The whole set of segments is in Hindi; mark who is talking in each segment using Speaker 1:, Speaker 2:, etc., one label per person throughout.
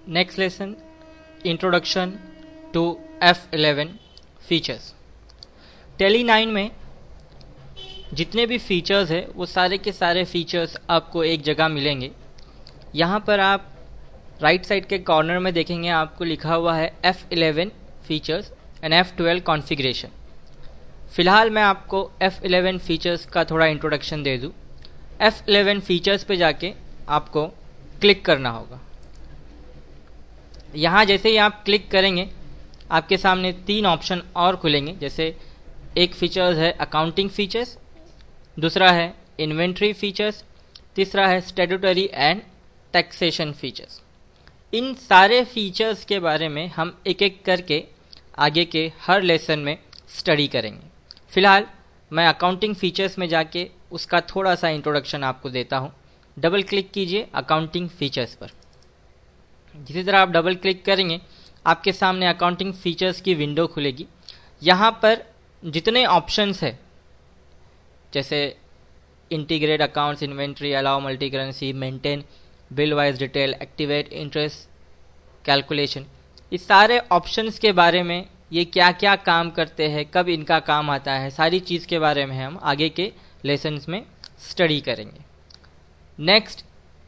Speaker 1: Next lesson introduction to F11 features. Tally 9 में जितने भी फीचर्स है वो सारे के सारे फीचर्स आपको एक जगह मिलेंगे। यहाँ पर आप राइट साइड के कॉर्नर में देखेंगे आपको लिखा हुआ है F11 features and F12 configuration. फ़िलहाल मैं आपको F11 फीचर्स का थोड़ा इंट्रोडक्शन दे दूँ। F11 फीचर्स पे जाके आपको क्लिक करना होगा। यहाँ जैसे ही आप क्लिक करेंगे आपके सामने 3 ऑप्शन और खुलेंगे। जैसे एक फीचर्स है अकाउंटिंग फीचर्स, दूसरा है इन्वेंट्री फीचर्स, तीसरा है स्टैट्यूटरी एंड टैक्सेशन फीचर्स। इन सारे फीचर्स के बारे में हम एक एक करके आगे के हर लेसन में स्टडी करेंगे। फ़िलहाल मैं अकाउंटिंग फीचर्स में जाके उसका थोड़ा सा इंट्रोडक्शन आपको देता हूँ। डबल क्लिक कीजिए अकाउंटिंग फीचर्स पर। जिसी तरह आप डबल क्लिक करेंगे आपके सामने अकाउंटिंग फीचर्स की विंडो खुलेगी। यहाँ पर जितने ऑप्शंस है जैसे integrate accounts, inventory, allow multi currency, maintain, bill wise detail, activate interest calculation, इस सारे ऑप्शंस के बारे में ये क्या क्या काम करते हैं, कब इनका काम आता है, सारी चीज़ के बारे में हम आगे के लेसन्स में स्टडी करेंगे। नेक्स्ट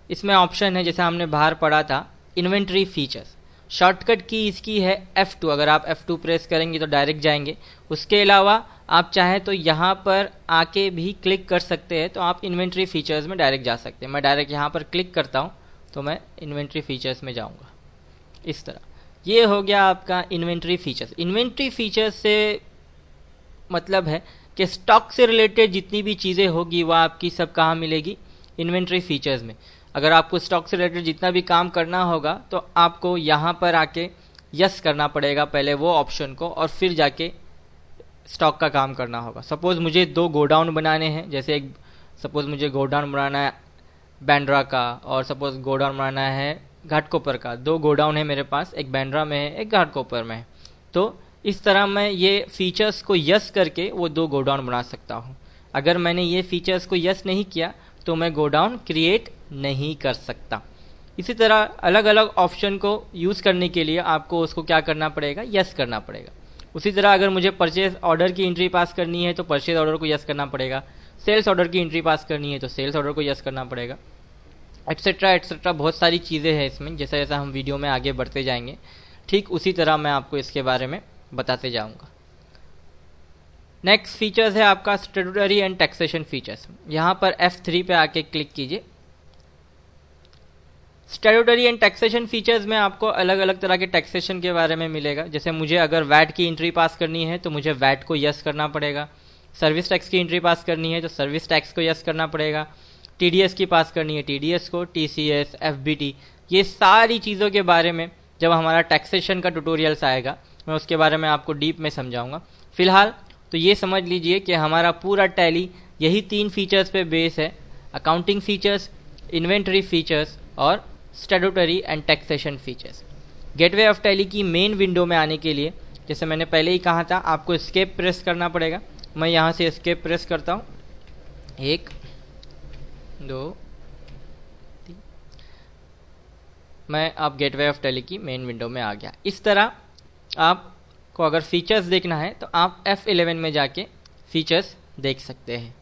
Speaker 1: इसमें ऑप्शन है जैसे हमने बाहर पढ़ा था इन्वेंट्री फीचर्स। शॉर्टकट की इसकी है F2। अगर आप F2 प्रेस करेंगे तो डायरेक्ट जाएंगे। उसके अलावा आप चाहें तो यहाँ पर आके भी क्लिक कर सकते हैं, तो आप इन्वेंट्री फीचर्स में डायरेक्ट जा सकते हैं। मैं डायरेक्ट यहाँ पर क्लिक करता हूँ तो मैं इन्वेंट्री फीचर्स में जाऊँगा। इस तरह ये हो गया आपका इन्वेंट्री फीचर्स। इन्वेंट्री फीचर्स से मतलब है कि स्टॉक से रिलेटेड जितनी भी चीज़ें होगी वह आपकी सब कहाँ मिलेगी, इन्वेंट्री फीचर्स में। अगर आपको स्टॉक से रिलेटेड जितना भी काम करना होगा तो आपको यहाँ पर आके यस करना पड़ेगा पहले वो ऑप्शन को, और फिर जाके स्टॉक का काम करना होगा। सपोज़ मुझे 2 गोडाउन बनाने हैं। जैसे एक सपोज़ मुझे गोडाउन बनाना है बैंड्रा का और सपोज़ गोडाउन बनाना है घाटकोपर का। 2 गोडाउन है मेरे पास, एक बैंड्रा में है, एक घाटकोपर में है। तो इस तरह मैं ये फीचर्स को यस करके वो 2 गोडाउन बना सकता हूँ। अगर मैंने ये फीचर्स को यस नहीं किया तो मैं गोडाउन क्रिएट नहीं कर सकता। इसी तरह अलग अलग ऑप्शन को यूज़ करने के लिए आपको उसको क्या करना पड़ेगा, यस करना पड़ेगा। उसी तरह अगर मुझे परचेज ऑर्डर की एंट्री पास करनी है तो परचेज ऑर्डर को यस करना पड़ेगा। सेल्स ऑर्डर की एंट्री पास करनी है तो सेल्स ऑर्डर को यस करना पड़ेगा, एट्सेट्रा एट्सेट्रा। बहुत सारी चीज़ें हैं इसमें। जैसा जैसा हम वीडियो में आगे बढ़ते जाएंगे ठीक उसी तरह मैं आपको इसके बारे में बताते जाऊँगा। नेक्स्ट फीचर्स है आपका स्टैट्यूटरी एंड टैक्सेशन फीचर्स। यहाँ पर F3 पे आके क्लिक कीजिए। स्टैट्यूटरी एंड टैक्सेशन फीचर्स में आपको अलग अलग तरह के टैक्सेशन के बारे में मिलेगा। जैसे मुझे अगर वैट की एंट्री पास करनी है तो मुझे वैट को यस करना पड़ेगा। सर्विस टैक्स की एंट्री पास करनी है तो सर्विस टैक्स को यस करना पड़ेगा। TDS की पास करनी है TDS को, TCS, FBT, ये सारी चीज़ों के बारे में जब हमारा टैक्सेशन का ट्यूटोरियल्स आएगा मैं उसके बारे में आपको डीप में समझाऊंगा। फिलहाल तो ये समझ लीजिए कि हमारा पूरा टैली यही 3 फीचर्स पे बेस है, अकाउंटिंग फीचर्स, इन्वेंटरी फीचर्स और statutory and taxation features. Gateway of tally की मेन विंडो में आने के लिए जैसे मैंने पहले ही कहा था आपको एस्केप प्रेस करना पड़ेगा। मैं यहाँ से एस्केप प्रेस करता हूँ। 1 2 3 मैं अब गेटवे ऑफ टैली की मेन विंडो में आ गया। इस तरह आपको अगर फीचर्स देखना है तो आप F11 में जाके फीचर्स देख सकते हैं।